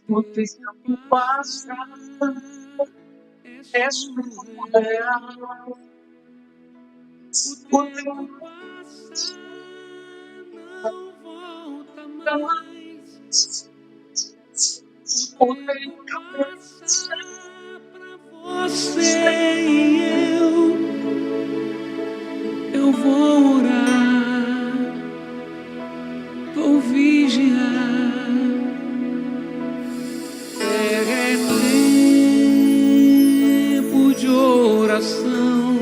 O tempo passa, é surreal. O tempo passa, não volta mais. O tempo passa pra você e eu vou orar, vou vigiar. É tempo de oração,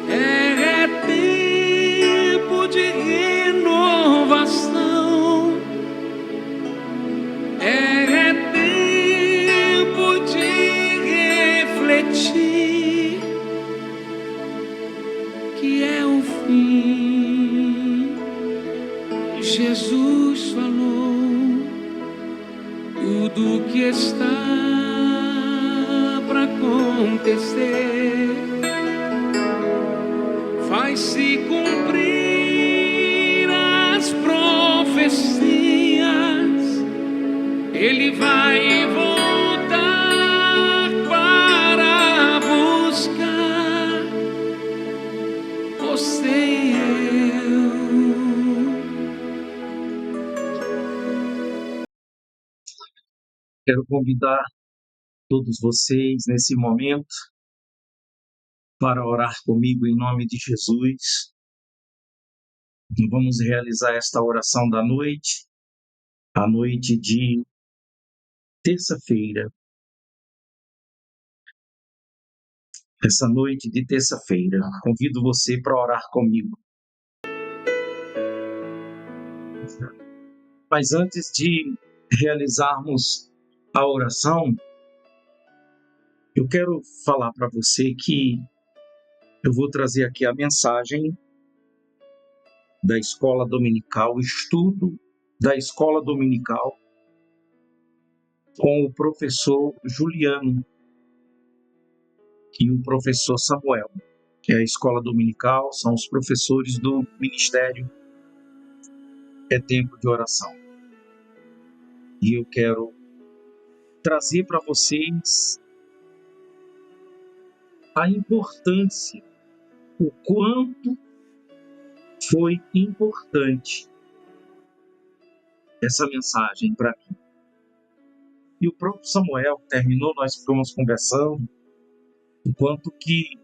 é tempo de renovação, é tempo de refletir que é o fim. Jesus falou: tudo que está para acontecer vai se cumprir as profecias. Ele vai voltar para buscar você e eu. Quero convidar todos vocês nesse momento para orar comigo em nome de Jesus. E vamos realizar esta oração da noite, a noite de terça-feira. Essa noite de terça-feira, convido você para orar comigo. Mas antes de realizarmos a oração, eu quero falar para você que eu vou trazer aqui a mensagem da escola dominical, o estudo da escola dominical com o professor Juliano e o professor Samuel. Que é a escola dominical, são os professores do ministério É Tempo de Oração. E eu quero trazer para vocês a importância, o quanto foi importante essa mensagem para mim. E o próprio Samuel terminou, nós ficamos conversando, o quanto que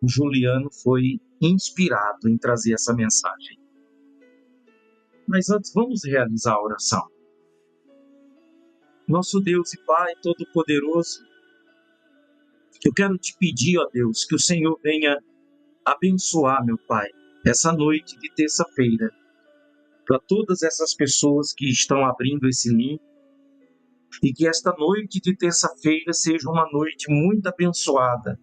o Juliano foi inspirado em trazer essa mensagem. Mas antes, vamos realizar a oração. Nosso Deus e Pai Todo-Poderoso, eu quero te pedir, ó Deus, que o Senhor venha abençoar, meu Pai, essa noite de terça-feira, para todas essas pessoas que estão abrindo esse link, e que esta noite de terça-feira seja uma noite muito abençoada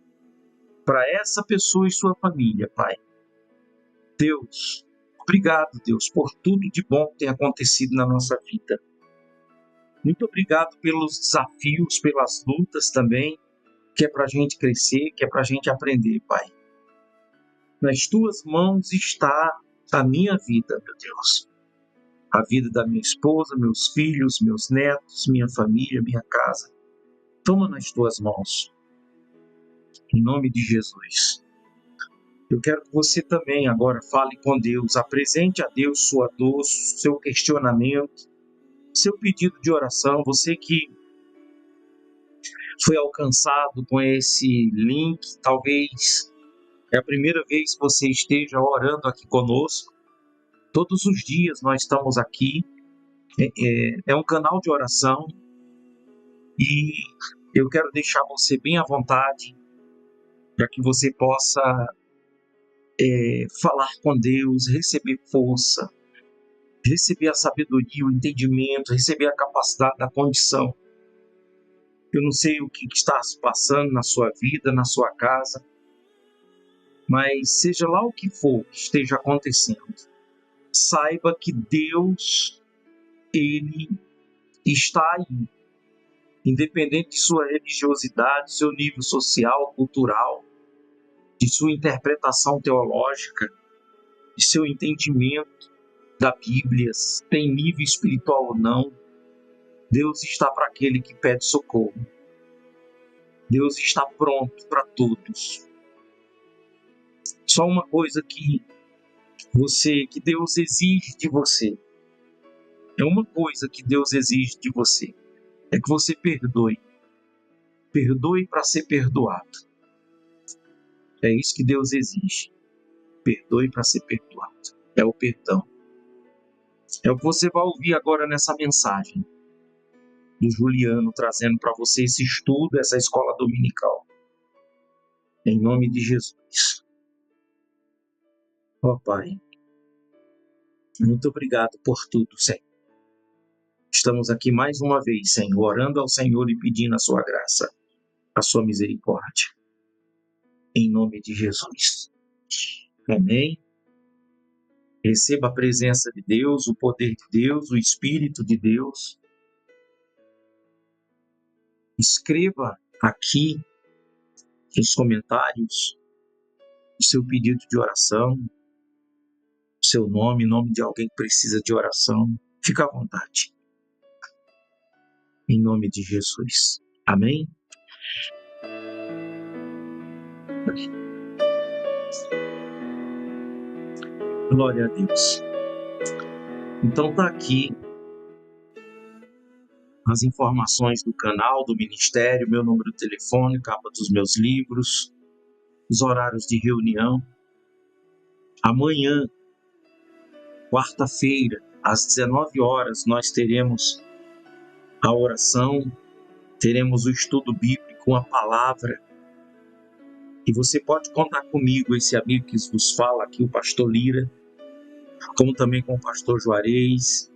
para essa pessoa e sua família, Pai. Deus, obrigado, Deus, por tudo de bom que tem acontecido na nossa vida. Muito obrigado pelos desafios, pelas lutas também, que é para a gente crescer, que é para a gente aprender, Pai. Nas tuas mãos está a minha vida, meu Deus. A vida da minha esposa, meus filhos, meus netos, minha família, minha casa. Toma nas tuas mãos. Em nome de Jesus. Eu quero que você também agora fale com Deus, apresente a Deus sua dor, seu questionamento, seu pedido de oração. Você que foi alcançado com esse link, talvez é a primeira vez que você esteja orando aqui conosco. Todos os dias nós estamos aqui, é um canal de oração e eu quero deixar você bem à vontade para que você possa falar com Deus, receber força, receber a sabedoria, o entendimento, receber a capacidade da condição. Eu não sei o que está se passando na sua vida, na sua casa, mas seja lá o que for que esteja acontecendo, saiba que Deus, Ele está aí, independente de sua religiosidade, seu nível social, cultural. de sua interpretação teológica, de seu entendimento da Bíblia, se tem nível espiritual ou não. Deus está para aquele que pede socorro. Deus está pronto para todos. Só uma coisa que Deus exige de você. É uma coisa que Deus exige de você. É que você perdoe. Perdoe para ser perdoado. É isso que Deus exige. Perdoe para ser perdoado. É o perdão. É o que você vai ouvir agora nessa mensagem do Juliano, trazendo para você esse estudo, essa escola dominical. Em nome de Jesus. Ó Pai, muito obrigado por tudo, Senhor. Estamos aqui mais uma vez, Senhor, orando ao Senhor e pedindo a sua graça, a sua misericórdia. Em nome de Jesus. Amém. Receba a presença de Deus, o poder de Deus, o Espírito de Deus. Escreva aqui nos comentários o seu pedido de oração, o seu nome, nome de alguém que precisa de oração. Fica à vontade. Em nome de Jesus. Amém? Glória a Deus. Então tá aqui as informações do canal, do ministério, meu número de telefone, capa dos meus livros, os horários de reunião. Amanhã, quarta-feira, às 19 horas, nós teremos a oração, teremos o estudo bíblico, a palavra. E você pode contar comigo, esse amigo que vos fala aqui, o pastor Lira, como também com o pastor Juarez,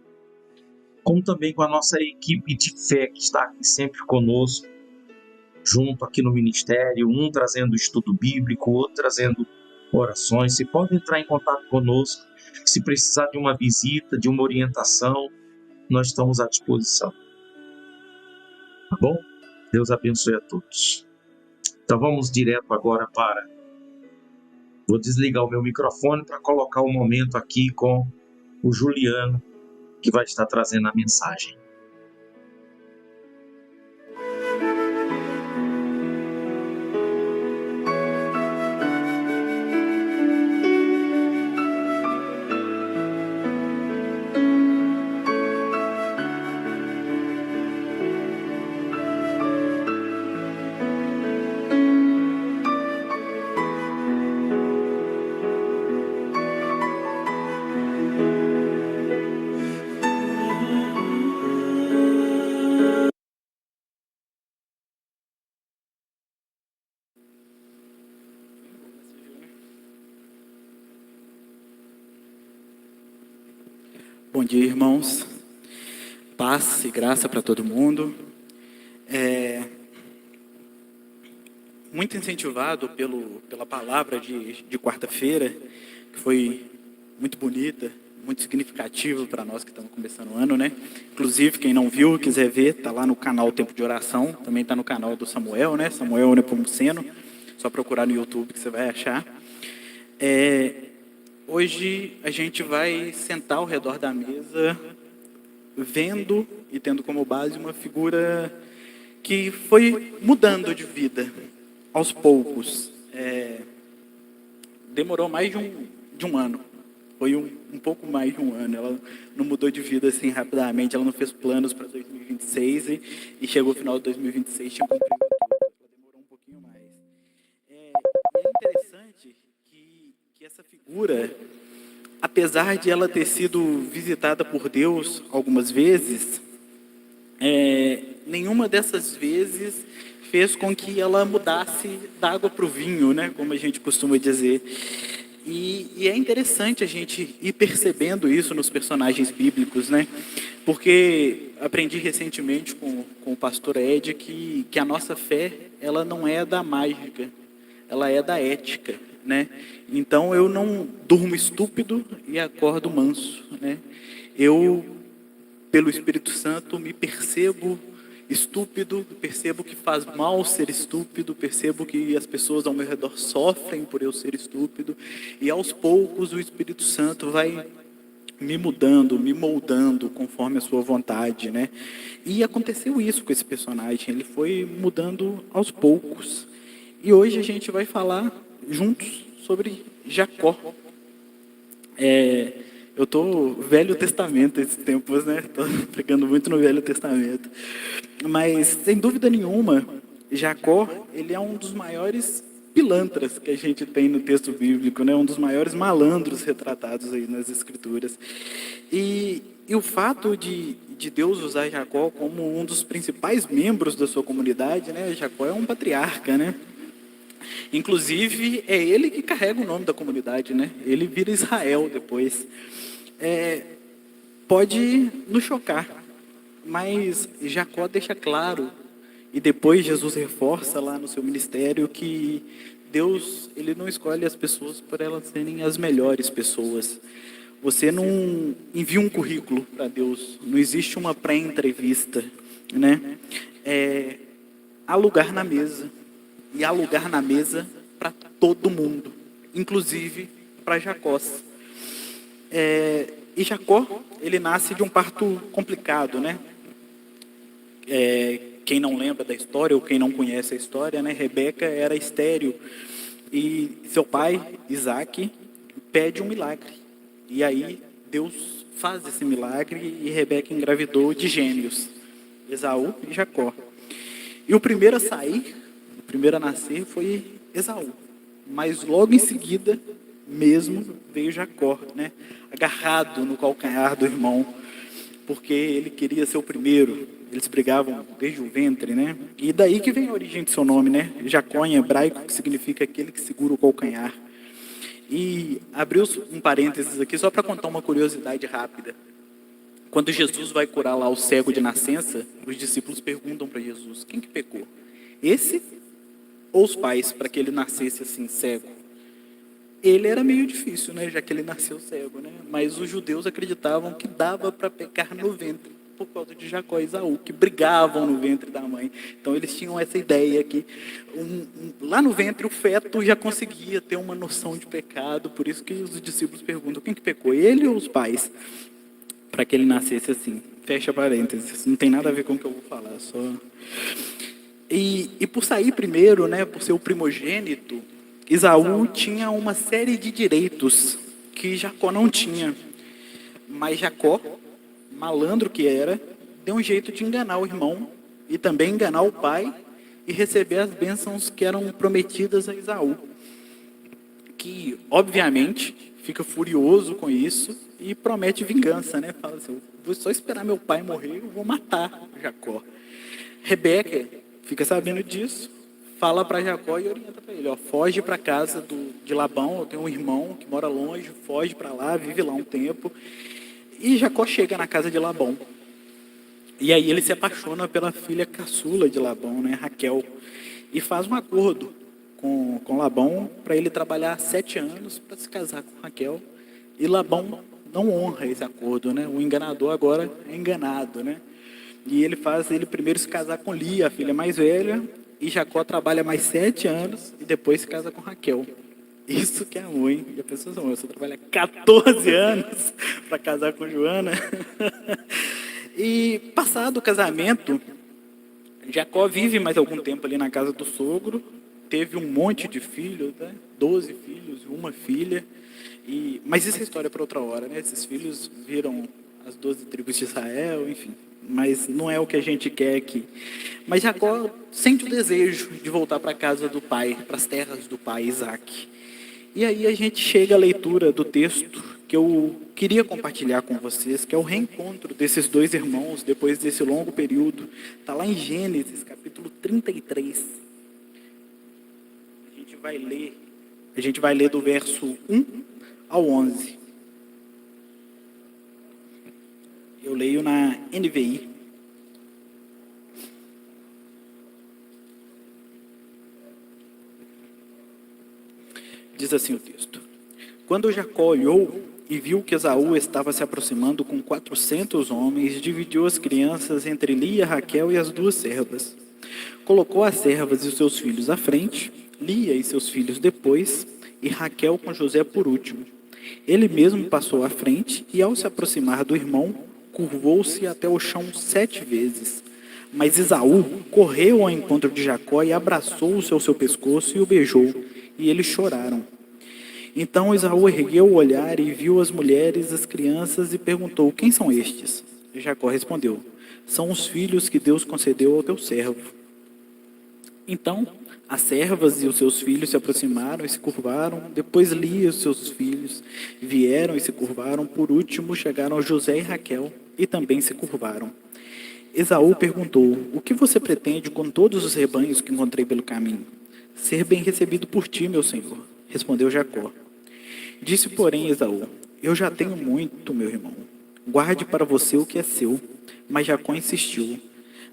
como também com a nossa equipe de fé que está aqui sempre conosco, junto aqui no ministério, um trazendo o estudo bíblico, outro trazendo orações. Você pode entrar em contato conosco, se precisar de uma visita, de uma orientação, nós estamos à disposição. Tá bom? Deus abençoe a todos. Então vamos direto agora para... Vou desligar o meu microfone para colocar o momento aqui com o Juliano, que vai estar trazendo a mensagem. Bom dia, irmãos. Paz e graça para todo mundo. Muito incentivado pela palavra de quarta-feira, que foi muito bonita, muito significativa para nós que estamos começando o ano, né? Inclusive, quem não viu, quiser ver, está lá no canal Tempo de Oração, também está no canal do Samuel, né? Samuel Nepomuceno, só procurar no YouTube que você vai achar. Hoje a gente vai sentar ao redor da mesa, vendo e tendo como base uma figura que foi mudando de vida aos poucos. Demorou mais de um ano. Foi um pouco mais de um ano. Ela não mudou de vida assim rapidamente. Ela não fez planos para 2026 e chegou ao final de 2026 tinha cumprido tudo. Ela demorou um pouquinho mais. É interessante que essa figura, apesar de ela ter sido visitada por Deus algumas vezes, nenhuma dessas vezes fez com que ela mudasse da água para o vinho, né, como a gente costuma dizer. E é interessante a gente ir percebendo isso nos personagens bíblicos, né? Porque aprendi recentemente com o pastor Ed que a nossa fé, ela não é da mágica, ela é da ética, né? Então eu não durmo estúpido e acordo manso, né? Eu, pelo Espírito Santo, me percebo estúpido, percebo que faz mal ser estúpido, percebo que as pessoas ao meu redor sofrem por eu ser estúpido, e aos poucos o Espírito Santo vai me mudando, me moldando conforme a sua vontade, né? E aconteceu isso com esse personagem, ele foi mudando aos poucos. E hoje a gente vai falar juntos sobre Jacó. Eu tô Velho Testamento esses tempos, né? Tô pregando muito no Velho Testamento. Mas, sem dúvida nenhuma, Jacó, ele é um dos maiores pilantras que a gente tem no texto bíblico, né? Um dos maiores malandros retratados aí nas Escrituras. E o fato de Deus usar Jacó como um dos principais membros da sua comunidade, né? Jacó é um patriarca, né? Inclusive, é ele que carrega o nome da comunidade, né? Ele vira Israel depois. Pode nos chocar, mas Jacó deixa claro, e depois Jesus reforça lá no seu ministério, que Deus, ele não escolhe as pessoas por elas serem as melhores pessoas. Você não envia um currículo para Deus, não existe uma pré-entrevista, né? Há lugar na mesa, e há lugar na mesa para todo mundo, inclusive para Jacó. E Jacó, ele nasce de um parto complicado, né? Quem não lembra da história, ou quem não conhece a história, né? Rebeca era estéril, e seu pai, Isaac, pede um milagre. E aí, Deus faz esse milagre, e Rebeca engravidou de gêmeos, Esaú e Jacó. E o primeiro a sair, o primeiro a nascer foi Esaú. Mas logo em seguida, mesmo, veio Jacó, né? Agarrado no calcanhar do irmão, porque ele queria ser o primeiro. Eles brigavam desde o ventre, né? E daí que vem a origem do seu nome, né? Jacó em hebraico, que significa aquele que segura o calcanhar. E abriu um parênteses aqui só para contar uma curiosidade rápida. Quando Jesus vai curar lá o cego de nascença, os discípulos perguntam para Jesus: quem que pecou? Esse ou os pais, para que ele nascesse assim, cego? Ele era meio difícil, né, já que ele nasceu cego, né? Mas os judeus acreditavam que dava para pecar no ventre, por causa de Jacó e Esaú, que brigavam no ventre da mãe. Então eles tinham essa ideia que lá no ventre o feto já conseguia ter uma noção de pecado, por isso que os discípulos perguntam: quem que pecou, ele ou os pais? Para que ele nascesse assim. Fecha parênteses, não tem nada a ver com o que eu vou falar, só... E por sair primeiro, né, por ser o primogênito, Esaú tinha uma série de direitos que Jacó não tinha. Mas Jacó, malandro que era, deu um jeito de enganar o irmão e também enganar o pai e receber as bênçãos que eram prometidas a Esaú, que, obviamente, fica furioso com isso e promete vingança, né? Fala assim: eu vou só esperar meu pai morrer, eu vou matar Jacó. Rebeca fica sabendo disso, fala para Jacó e orienta para ele: ó, foge para a casa de Labão, eu tenho um irmão que mora longe, foge para lá, vive lá um tempo. E Jacó chega na casa de Labão. E aí ele se apaixona pela filha caçula de Labão, né, Raquel, e faz um acordo com Labão para ele trabalhar 7 anos para se casar com Raquel. E Labão não honra esse acordo, né? O enganador agora é enganado, né? E ele faz ele primeiro se casar com Lia, a filha mais velha, e Jacó trabalha mais 7 anos e depois se casa com Raquel. Isso que é amor, hein? E a pessoa assim: eu só trabalho 14 anos para casar com Joana. E passado o casamento, Jacó vive mais algum tempo ali na casa do sogro, teve um monte de filhos, né? 12 filhos e uma filha. Mas isso é história para outra hora, né? Esses filhos viram as 12 tribos de Israel, enfim. Mas não é o que a gente quer aqui. Mas Jacó sente o desejo de voltar para a casa do pai, para as terras do pai Isaac. E aí a gente chega à leitura do texto que eu queria compartilhar com vocês, que é o reencontro desses dois irmãos depois desse longo período. Está lá em Gênesis, capítulo 33. A gente vai ler do verso 1 ao 11. Eu leio na NVI. Diz assim o texto: quando Jacó olhou, e viu que Esaú estava se aproximando com 400 homens, dividiu as crianças entre Lia, Raquel e as duas servas. Colocou as servas e os seus filhos à frente, Lia e seus filhos depois, e Raquel com José por último. Ele mesmo passou à frente e, ao se aproximar do irmão, curvou-se até o chão 7 vezes. Mas Esaú correu ao encontro de Jacó e abraçou-o ao seu pescoço e o beijou, e eles choraram. Então Esaú ergueu o olhar e viu as mulheres, as crianças, e perguntou: quem são estes? E Jacó respondeu: são os filhos que Deus concedeu ao teu servo. Então as servas e os seus filhos se aproximaram e se curvaram. Depois Lia e os seus filhos vieram e se curvaram. Por último chegaram José e Raquel e também se curvaram. Esaú perguntou: o que você pretende com todos os rebanhos que encontrei pelo caminho? Ser bem recebido por ti, meu senhor, respondeu Jacó. Disse, porém, Esaú: eu já tenho muito, meu irmão. Guarde para você o que é seu. Mas Jacó insistiu: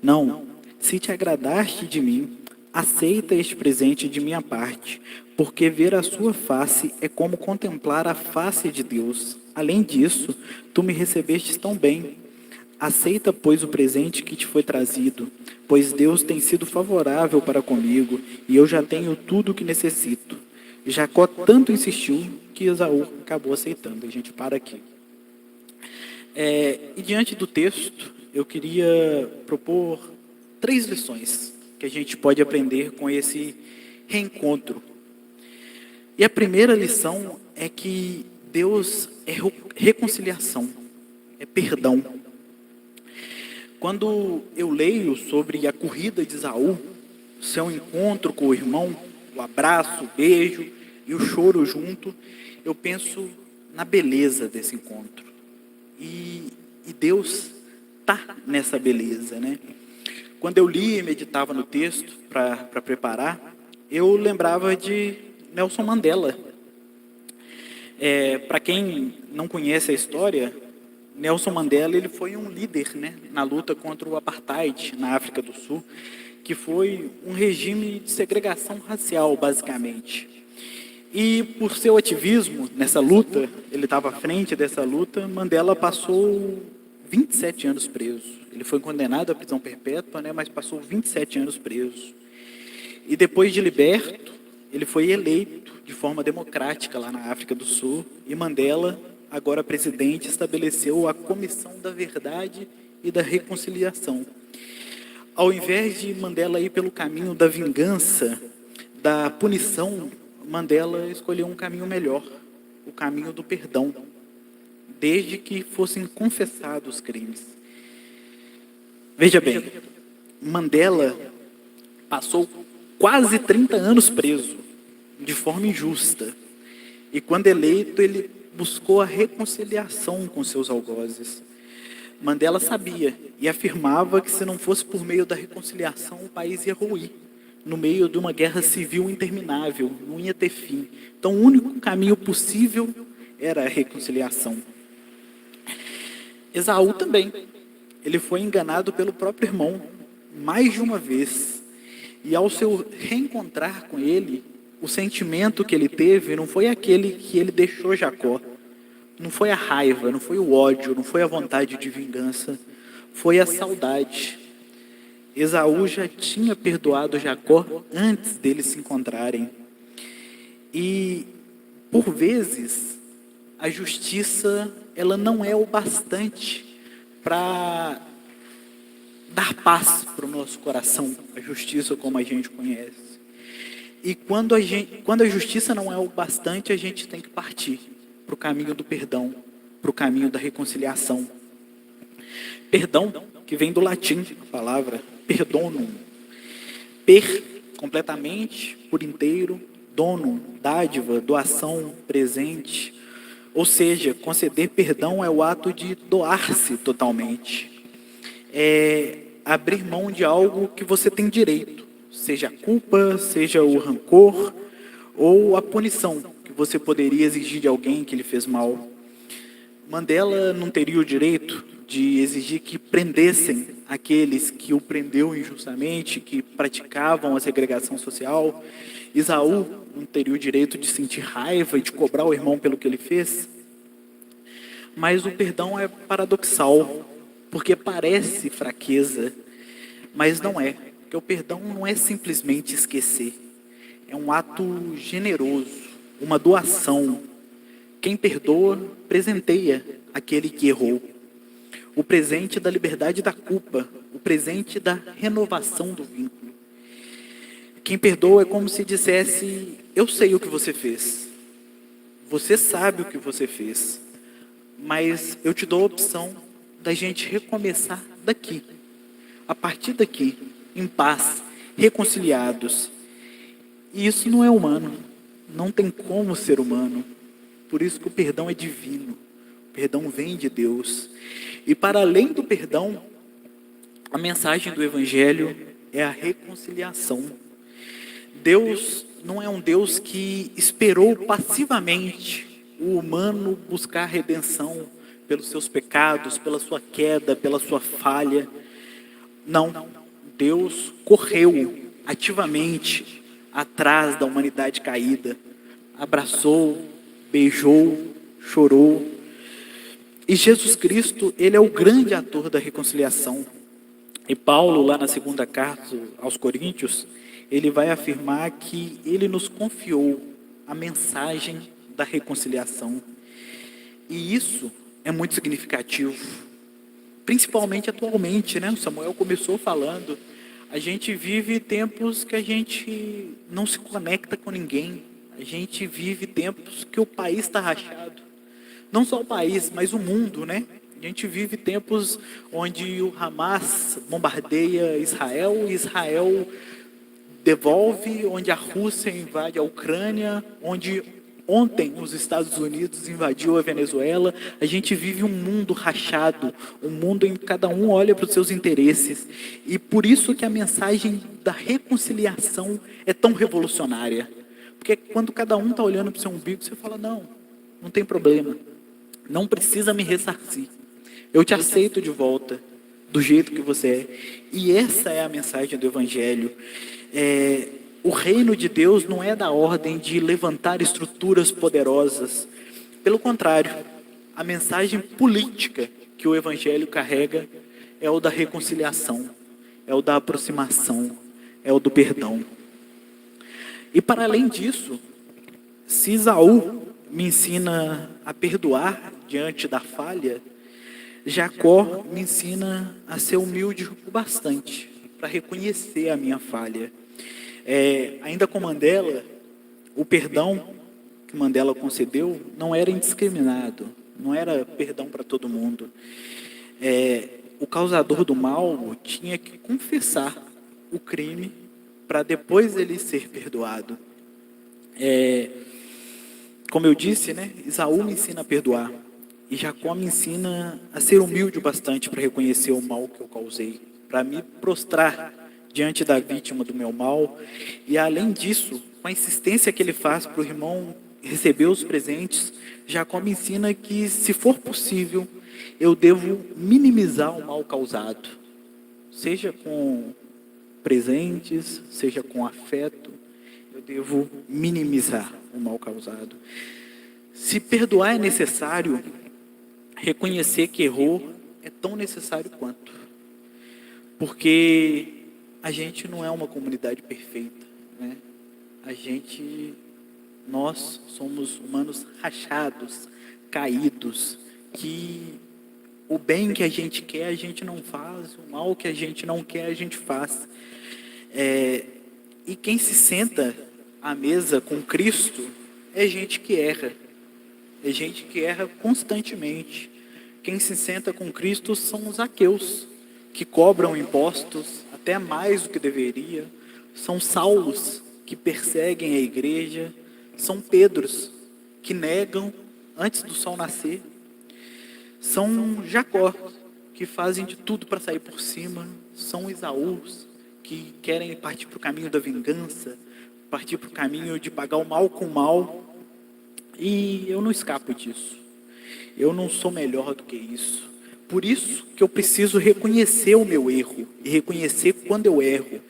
não, se te agradaste de mim, aceita este presente de minha parte, porque ver a sua face é como contemplar a face de Deus. Além disso, tu me recebestes tão bem. Aceita, pois, o presente que te foi trazido, pois Deus tem sido favorável para comigo, e eu já tenho tudo o que necessito. Jacó tanto insistiu que Esaú acabou aceitando. A gente para aqui. E diante do texto, eu queria propor 3 lições que a gente pode aprender com esse reencontro. E a primeira lição é que Deus é reconciliação, é perdão. Quando eu leio sobre a corrida de Esaú, seu encontro com o irmão, o abraço, o beijo e o choro junto, eu penso na beleza desse encontro. E Deus está nessa beleza, né? Quando eu li e meditava no texto para preparar, eu lembrava de Nelson Mandela. Para quem não conhece a história, Nelson Mandela ele foi um líder, né, na luta contra o apartheid na África do Sul, que foi um regime de segregação racial, basicamente. E por seu ativismo nessa luta, ele estava à frente dessa luta, Mandela passou 27 anos preso. Ele foi condenado à prisão perpétua, né, mas passou 27 anos preso. E depois de liberto, ele foi eleito de forma democrática lá na África do Sul, e Mandela, agora presidente, estabeleceu a Comissão da Verdade e da Reconciliação. Ao invés de Mandela ir pelo caminho da vingança, da punição, Mandela escolheu um caminho melhor, o caminho do perdão, desde que fossem confessados os crimes. Veja bem, Mandela passou quase 30 anos preso, de forma injusta, e quando eleito, ele buscou a reconciliação com seus algozes. Mandela sabia e afirmava que se não fosse por meio da reconciliação, o país ia ruir, no meio de uma guerra civil interminável, não ia ter fim. Então, o único caminho possível era a reconciliação. Esaú também. Ele foi enganado pelo próprio irmão, mais de uma vez. E ao se reencontrar com ele, o sentimento que ele teve não foi aquele que ele deixou Jacó. Não foi a raiva, não foi o ódio, não foi a vontade de vingança. Foi a saudade. Esaú já tinha perdoado Jacó antes deles se encontrarem. E, por vezes, a justiça ela não é o bastante para dar paz para o nosso coração, a justiça como a gente conhece. E quando a justiça não é o bastante, a gente tem que partir para o caminho do perdão, para o caminho da reconciliação. Perdão, que vem do latim, a palavra perdonum. Per, completamente, por inteiro, donum, dádiva, doação, presente. Ou seja, conceder perdão é o ato de doar-se totalmente. É abrir mão de algo que você tem direito, seja a culpa, seja o rancor ou a punição que você poderia exigir de alguém que lhe fez mal. Mandela não teria o direito de exigir que prendessem aqueles que o prendeu injustamente, que praticavam a segregação social. Esaú não teria o direito de sentir raiva e de cobrar o irmão pelo que ele fez. Mas o perdão é paradoxal, porque parece fraqueza, mas não é. Porque o perdão não é simplesmente esquecer. É um ato generoso, uma doação. Quem perdoa, presenteia aquele que errou. O presente da liberdade da culpa, o presente da renovação do vínculo. Quem perdoa é como se dissesse: eu sei o que você fez. Você sabe o que você fez. Mas eu te dou a opção da gente recomeçar daqui. A partir daqui, em paz, reconciliados. E isso não é humano. Não tem como ser humano. Por isso que o perdão é divino. O perdão vem de Deus. E para além do perdão, a mensagem do Evangelho é a reconciliação. Deus não é um Deus que esperou passivamente o humano buscar redenção pelos seus pecados, pela sua queda, pela sua falha. Não, Deus correu ativamente atrás da humanidade caída, abraçou, beijou, chorou. E Jesus Cristo, ele é o grande ator da reconciliação. E Paulo, lá na segunda carta aos Coríntios, ele vai afirmar que ele nos confiou a mensagem da reconciliação. E isso é muito significativo, principalmente atualmente, né? O Samuel começou falando, a gente vive tempos que a gente não se conecta com ninguém, a gente vive tempos que o país está rachado. Não só o país, mas o mundo, né? A gente vive tempos onde o Hamas bombardeia Israel, e Israel devolve, onde a Rússia invade a Ucrânia, onde ontem os Estados Unidos invadiu a Venezuela. A gente vive um mundo rachado, um mundo em que cada um olha para os seus interesses. E por isso que a mensagem da reconciliação é tão revolucionária. Porque quando cada um está olhando para o seu umbigo, você fala, não tem problema. Não precisa me ressarcir. Eu te aceito de volta, do jeito que você é. E essa é a mensagem do Evangelho. O reino de Deus não é da ordem de levantar estruturas poderosas. Pelo contrário, a mensagem política que o Evangelho carrega é o da reconciliação, é o da aproximação, é o do perdão. E para além disso, se Esaú me ensina a perdoar diante da falha, Jacó me ensina a ser humilde o bastante para reconhecer a minha falha. Ainda com Mandela, o perdão que Mandela concedeu não era indiscriminado, não era perdão para todo mundo. O causador do mal tinha que confessar o crime para depois ele ser perdoado. Como eu disse, né, Esaú me ensina a perdoar. E Jacó me ensina a ser humilde o bastante para reconhecer o mal que eu causei, para me prostrar diante da vítima do meu mal. E além disso, com a insistência que ele faz para o irmão receber os presentes, Jacó me ensina que, se for possível, eu devo minimizar o mal causado, seja com presentes, seja com afeto, eu devo minimizar o mal causado. Se perdoar é necessário, reconhecer que errou é tão necessário quanto. Porque a gente não é uma comunidade perfeita, né? Nós somos humanos rachados, caídos, que o bem que a gente quer a gente não faz, o mal que a gente não quer a gente faz. E quem se senta à mesa com Cristo é gente que erra. É gente que erra constantemente. Quem se senta com Cristo são os ateus, que cobram impostos até mais do que deveria. São Saulos, que perseguem a igreja. São Pedros, que negam antes do sol nascer. São Jacó, que fazem de tudo para sair por cima. São Esaús, que querem partir para o caminho da vingança, partir para o caminho de pagar o mal com o mal. E eu não escapo disso. Eu não sou melhor do que isso. Por isso que eu preciso reconhecer o meu erro, e reconhecer quando eu erro,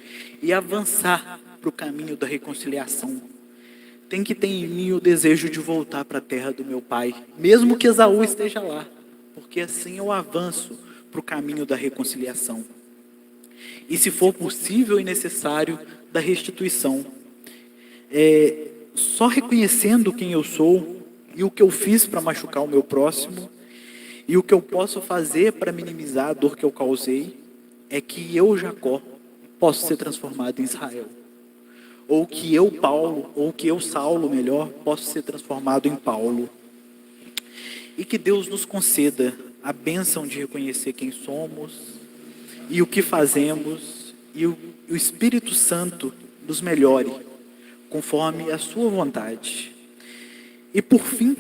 e avançar para o caminho da reconciliação. Tem que ter em mim o desejo de voltar para a terra do meu pai, mesmo que Esaú esteja lá. porque assim eu avanço para o caminho da reconciliação. E se for possível e necessário, da restituição. Só reconhecendo quem eu sou e o que eu fiz para machucar o meu próximo e o que eu posso fazer para minimizar a dor que eu causei, é que eu, Jacó, posso ser transformado em Israel. Ou que eu, Paulo, ou que eu, Saulo, melhor, posso ser transformado em Paulo. E que Deus nos conceda a bênção de reconhecer quem somos e o que fazemos, e o Espírito Santo nos melhore, conforme a sua vontade. E por fim,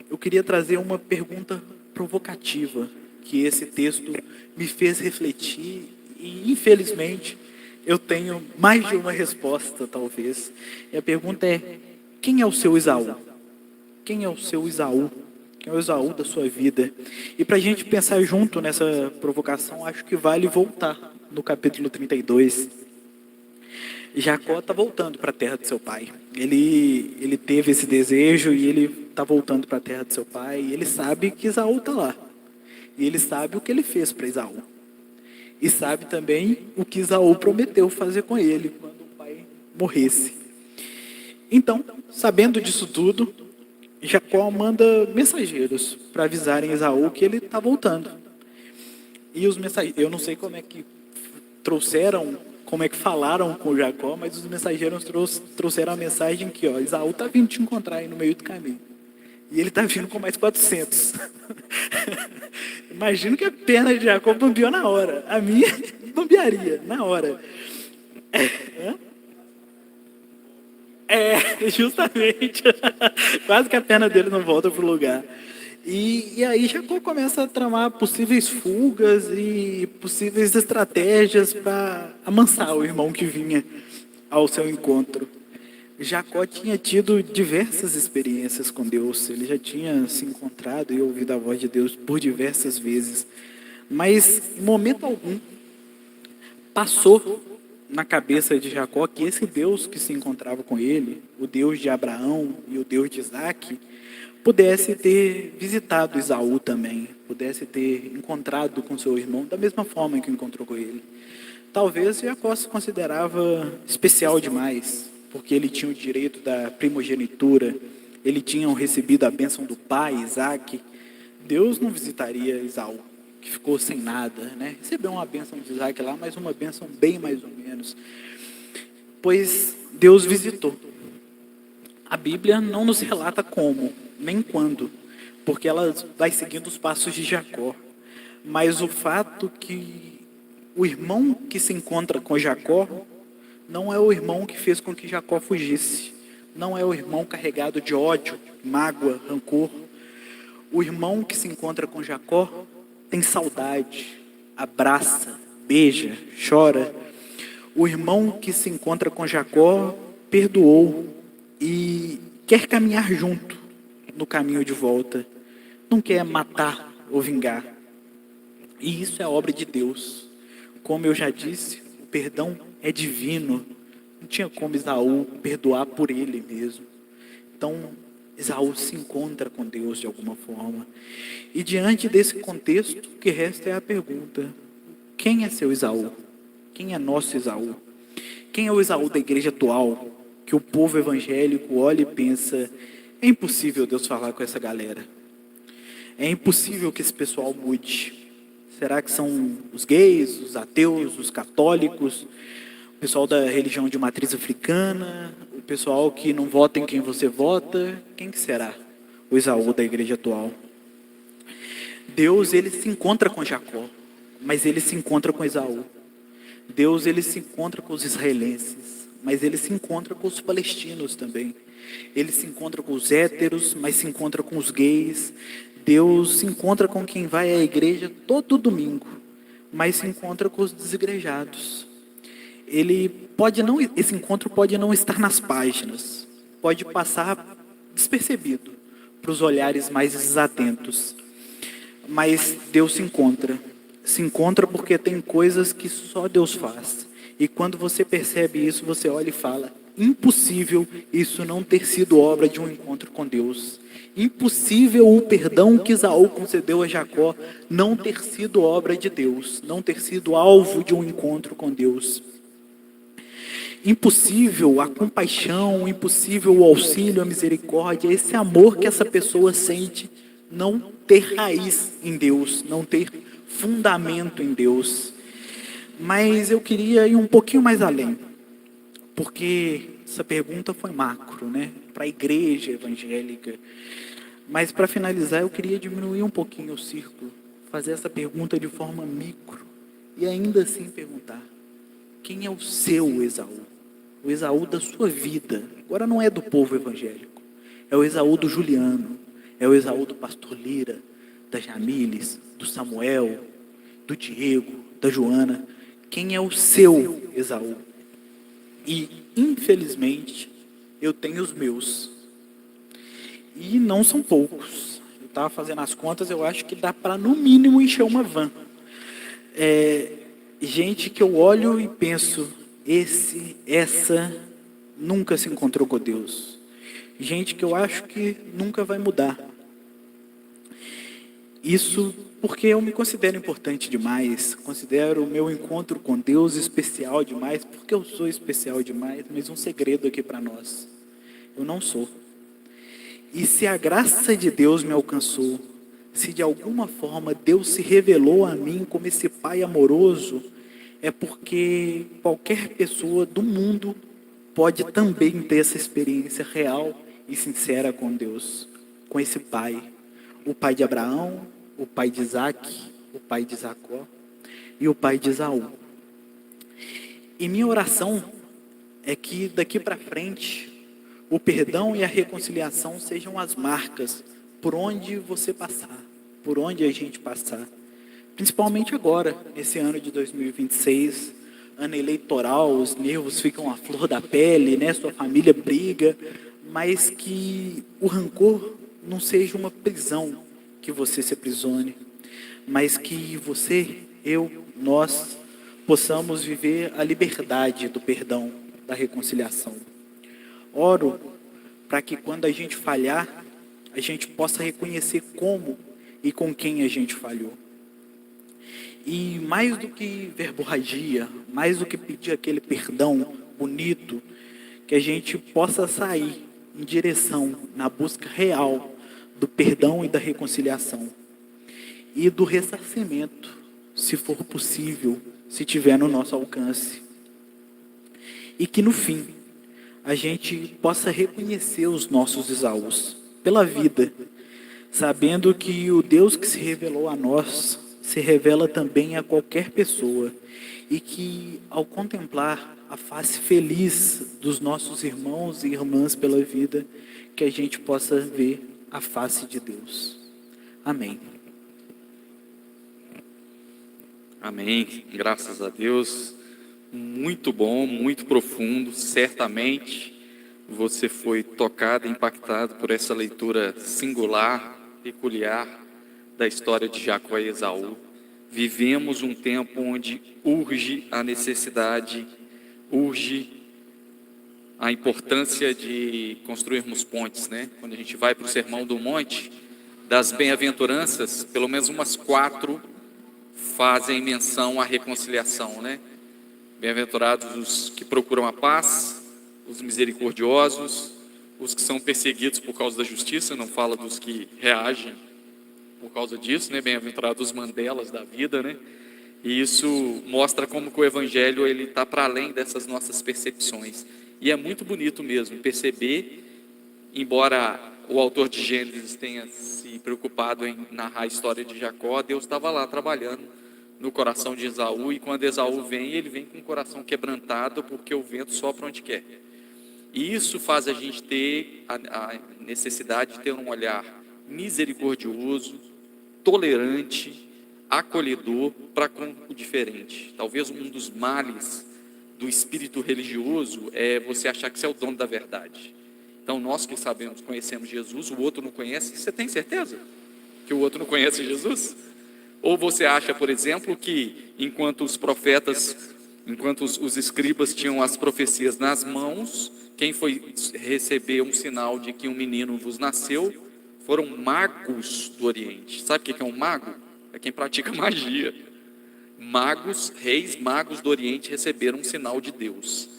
eu queria trazer uma pergunta provocativa, que esse texto me fez refletir, e infelizmente eu tenho mais de uma resposta, talvez. E a pergunta é: quem é o seu Esaú? Quem é o seu Esaú? Quem é o Esaú da sua vida? E para a gente pensar junto nessa provocação, acho que vale voltar no capítulo 32. Jacó está voltando para a terra de seu pai. Ele teve esse desejo e ele está voltando para a terra de seu pai. E ele sabe que Esaú está lá. E ele sabe o que ele fez para Esaú. E sabe também o que Esaú prometeu fazer com ele quando o pai morresse. Então, sabendo disso tudo, Jacó manda mensageiros para avisarem Esaú que ele está voltando. E os mensageiros, eu não sei como é que falaram com Jacó, mas os mensageiros trouxeram a mensagem que, Esaú está vindo te encontrar aí no meio do caminho. E ele está vindo com mais 400. Imagino que a perna de Jacó bambeou na hora. A minha bambearia na hora. Justamente. Quase que a perna dele não volta para o lugar. E aí Jacó começa a tramar possíveis fugas e possíveis estratégias para amansar o irmão que vinha ao seu encontro. Jacó tinha tido diversas experiências com Deus. Ele já tinha se encontrado e ouvido a voz de Deus por diversas vezes. Mas, em momento algum, passou na cabeça de Jacó que esse Deus que se encontrava com ele, o Deus de Abraão e o Deus de Isaac, pudesse ter visitado Esaú também, pudesse ter encontrado com seu irmão da mesma forma que encontrou com ele. Talvez Jacó se considerava especial demais, porque ele tinha o direito da primogenitura, ele tinha recebido a bênção do pai, Isaac. Deus não visitaria Esaú, que ficou sem nada, né? Recebeu uma bênção de Isaac lá, mas uma bênção bem mais ou menos. Pois Deus visitou. A Bíblia não nos relata como, nem quando, porque ela vai seguindo os passos de Jacó. Mas o fato que o irmão que se encontra com Jacó não é o irmão que fez com que Jacó fugisse. Não é o irmão carregado de ódio, mágoa, rancor. O irmão que se encontra com Jacó tem saudade, abraça, beija, chora. O irmão que se encontra com Jacó perdoou e quer caminhar junto no caminho de volta. Não quer matar ou vingar. E isso é obra de Deus. Como eu já disse, o perdão é divino. Não tinha como Esaú perdoar por ele mesmo. Então, Esaú se encontra com Deus de alguma forma. E diante desse contexto, o que resta é a pergunta: quem é seu Esaú? Quem é nosso Esaú? Quem é o Esaú da igreja atual? Que o povo evangélico olha e pensa: é impossível Deus falar com essa galera. É impossível que esse pessoal mude. Será que são os gays, os ateus, os católicos, o pessoal da religião de matriz africana, o pessoal que não vota em quem você vota? Quem que será o Esaú da igreja atual? Deus, ele se encontra com Jacó, mas ele se encontra com Esaú. Deus, ele se encontra com os israelenses, mas ele se encontra com os palestinos também. Ele se encontra com os héteros, mas se encontra com os gays. Deus se encontra com quem vai à igreja todo domingo, mas se encontra com os desigrejados. Esse encontro pode não estar nas páginas, pode passar despercebido para os olhares mais desatentos, mas Deus se encontra porque tem coisas que só Deus faz. E quando você percebe isso, você olha e fala: impossível isso não ter sido obra de um encontro com Deus. Impossível o perdão que Esaú concedeu a Jacó não ter sido obra de Deus, não ter sido alvo de um encontro com Deus. Impossível a compaixão, impossível o auxílio, a misericórdia, esse amor que essa pessoa sente, não ter raiz em Deus, não ter fundamento em Deus. Mas eu queria ir um pouquinho mais além, porque essa pergunta foi macro, né? Para a igreja evangélica. Mas para finalizar, eu queria diminuir um pouquinho o círculo, fazer essa pergunta de forma micro e ainda assim perguntar: quem é o seu Esaú? O Esaú da sua vida. Agora não é do povo evangélico. É o Esaú do Juliano. É o Esaú do pastor Lira, da Jamiles, do Samuel, do Diego, da Joana. Quem é o seu Esaú? E, infelizmente, eu tenho os meus. E não são poucos. Eu estava fazendo as contas, eu acho que dá para, no mínimo, encher uma van. Gente que eu olho e penso, essa nunca se encontrou com Deus. Gente que eu acho que nunca vai mudar. Isso porque eu me considero importante demais, considero o meu encontro com Deus especial demais, porque eu sou especial demais, mas um segredo aqui para nós: eu não sou. E se a graça de Deus me alcançou, se de alguma forma Deus se revelou a mim como esse Pai amoroso, é porque qualquer pessoa do mundo pode também ter essa experiência real e sincera com Deus, com esse Pai. O Pai de Abraão, o Pai de Isaac, o Pai de Jacó e o Pai de Esaú. E minha oração é que daqui para frente o perdão e a reconciliação sejam as marcas por onde você passar, por onde a gente passar. Principalmente agora, nesse ano de 2026, ano eleitoral, os nervos ficam à flor da pele, né? Sua família briga, mas que o rancor não seja uma prisão que você se aprisione, mas que você, eu, nós, possamos viver a liberdade do perdão, da reconciliação. Oro para que quando a gente falhar, a gente possa reconhecer como e com quem a gente falhou. E mais do que verborragia, mais do que pedir aquele perdão bonito, que a gente possa sair em direção, na busca real do perdão e da reconciliação. E do ressarcimento, se for possível, se tiver no nosso alcance. E que no fim, a gente possa reconhecer os nossos Esaús pela vida, sabendo que o Deus que se revelou a nós se revela também a qualquer pessoa, e que ao contemplar a face feliz dos nossos irmãos e irmãs pela vida, que a gente possa ver a face de Deus. Amém. Amém. Graças a Deus. Muito bom, muito profundo. Certamente você foi tocado e impactado por essa leitura singular, peculiar da história de Jacó e Esaú. Vivemos um tempo onde urge a necessidade, urge a importância de construirmos pontes, né? Quando a gente vai para o Sermão do Monte, das bem-aventuranças, pelo menos umas 4 fazem menção à reconciliação, né? Bem-aventurados os que procuram a paz, os misericordiosos, os que são perseguidos por causa da justiça, não fala dos que reagem por causa disso, né? Bem-aventurados os Mandelas da vida, né? E isso mostra como que o Evangelho ele está para além dessas nossas percepções. E é muito bonito mesmo perceber, embora o autor de Gênesis tenha se preocupado em narrar a história de Jacó, Deus estava lá trabalhando no coração de Esaú, e quando Esaú vem, ele vem com o coração quebrantado, porque o vento sopra onde quer. E isso faz a gente ter a necessidade de ter um olhar misericordioso, tolerante, acolhedor para com o diferente. Talvez um dos males do espírito religioso é você achar que você é o dono da verdade. Então nós que sabemos, conhecemos Jesus, o outro não conhece. Você tem certeza que o outro não conhece Jesus? Ou você acha, por exemplo, que enquanto os profetas, enquanto os escribas tinham as profecias nas mãos, quem foi receber um sinal de que um menino vos nasceu, foram magos do Oriente. Sabe o que é um mago? É quem pratica magia. Magos, reis magos do Oriente receberam um sinal de Deus.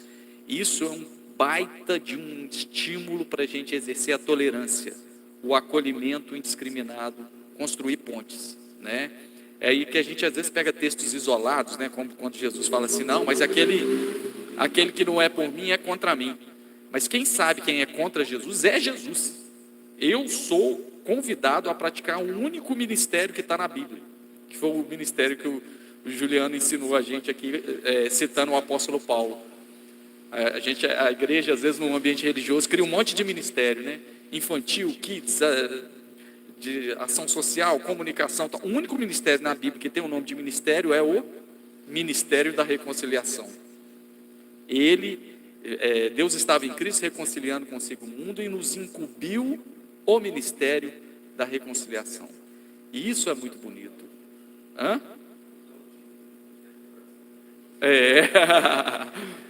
Isso é um baita de um estímulo para a gente exercer a tolerância, o acolhimento indiscriminado, construir pontes, né? É aí que a gente às vezes pega textos isolados, né? Como quando Jesus fala assim, não, mas aquele que não é por mim é contra mim. Mas quem sabe quem é contra Jesus é Jesus. Eu sou convidado a praticar um único ministério que está na Bíblia, que foi o ministério que o Juliano ensinou a gente aqui, citando o apóstolo Paulo. A igreja, às vezes, no ambiente religioso, cria um monte de ministério, né? Infantil, kids, de ação social, comunicação. O único ministério na Bíblia que tem o nome de ministério é o Ministério da Reconciliação. Deus estava em Cristo reconciliando consigo o mundo e nos incumbiu o ministério da reconciliação. E isso é muito bonito.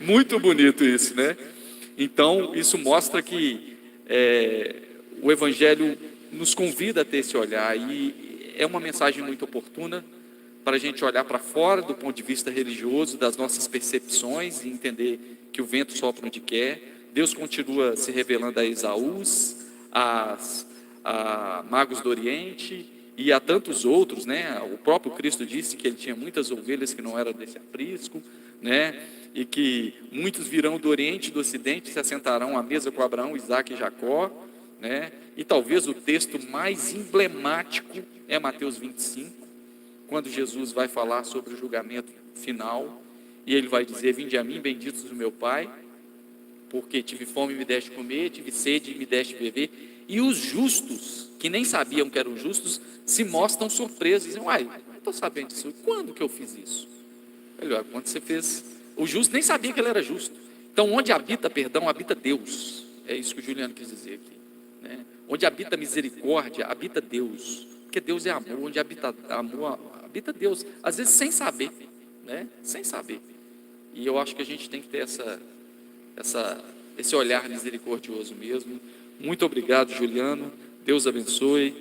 Muito bonito isso, né? Então, isso mostra que o Evangelho nos convida a ter esse olhar, e é uma mensagem muito oportuna para a gente olhar para fora do ponto de vista religioso, das nossas percepções, e entender que o vento sopra onde quer. Deus continua se revelando a Esaús, a magos do Oriente e a tantos outros, né? O próprio Cristo disse que ele tinha muitas ovelhas que não eram desse aprisco, né? E que muitos virão do Oriente e do Ocidente e se assentarão à mesa com Abraão, Isaque e Jacó, né? E talvez o texto mais emblemático é Mateus 25, quando Jesus vai falar sobre o julgamento final, e ele vai dizer: vinde a mim, benditos do meu Pai, porque tive fome e me deste comer, tive sede e me deste beber. E os justos, que nem sabiam que eram justos, se mostram surpresos, dizem: uai, não estou sabendo disso, quando que eu fiz isso? Melhor, quando você fez. O justo nem sabia que ele era justo. Então, onde habita perdão, habita Deus. É isso que o Juliano quis dizer aqui, né? Onde habita misericórdia, habita Deus, porque Deus é amor. Onde habita amor, habita Deus, às vezes sem saber, né? Sem saber. E eu acho que a gente tem que ter esse olhar misericordioso mesmo. Muito obrigado, Juliano, Deus abençoe.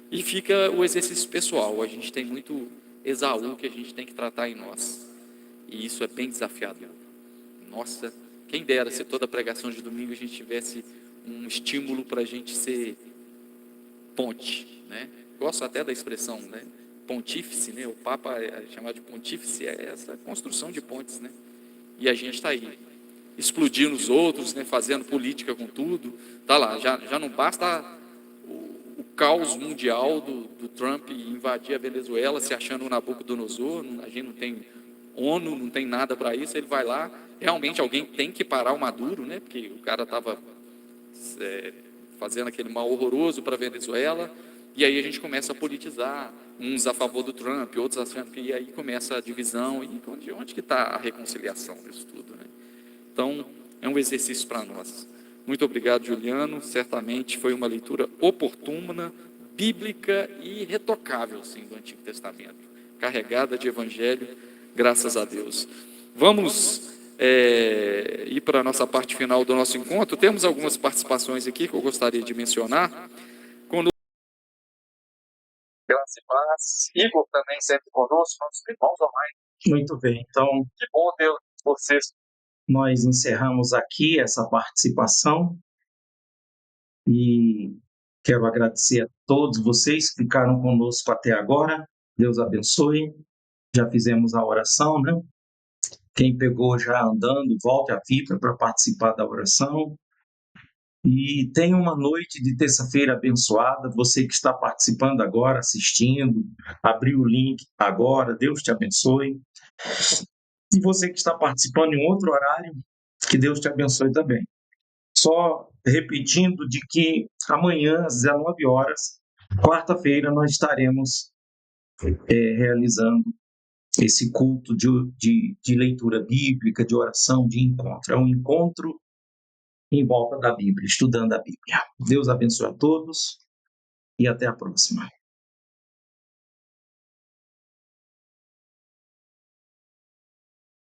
E fica o exercício pessoal. A gente tem muito Esaú que a gente tem que tratar em nós, e isso é bem desafiador. Nossa, quem dera se toda pregação de domingo a gente tivesse um estímulo para a gente ser ponte, né? Gosto até da expressão, né? Pontífice, né? O Papa é chamado de pontífice, é essa construção de pontes, né? E a gente está aí, explodindo os outros, né? Fazendo política com tudo. Tá lá, já não basta o caos mundial do Trump invadir a Venezuela, se achando um Nabucodonosor. A gente não tem ONU, não tem nada para isso. Ele vai lá, realmente alguém tem que parar o Maduro, né? Porque o cara estava fazendo aquele mal horroroso para a Venezuela, e aí a gente começa a politizar, uns a favor do Trump, outros achando que, e aí começa a divisão. E onde que está a reconciliação disso tudo, né? Então, é um exercício para nós. Muito obrigado, Juliano. Certamente foi uma leitura oportuna, bíblica e retocável, sim, do Antigo Testamento, carregada de Evangelho, graças a Deus. Vamos ir para a nossa parte final do nosso encontro. Temos algumas participações aqui que eu gostaria de mencionar. Graça e paz. Igor também sempre conosco, nossos irmãos online. Muito bem, então, que bom ter vocês. Nós encerramos aqui essa participação e quero agradecer a todos vocês que ficaram conosco até agora. Deus abençoe. Já fizemos a oração, né? Quem pegou já andando, volte à fita para participar da oração. E tenha uma noite de terça-feira abençoada. Você que está participando agora, assistindo, abriu o link agora, Deus te abençoe. E você que está participando em outro horário, que Deus te abençoe também. Só repetindo de que amanhã, às 19 horas, quarta-feira, nós estaremos realizando esse culto de leitura bíblica, de oração, de encontro. É um encontro em volta da Bíblia, estudando a Bíblia. Deus abençoe a todos e até a próxima.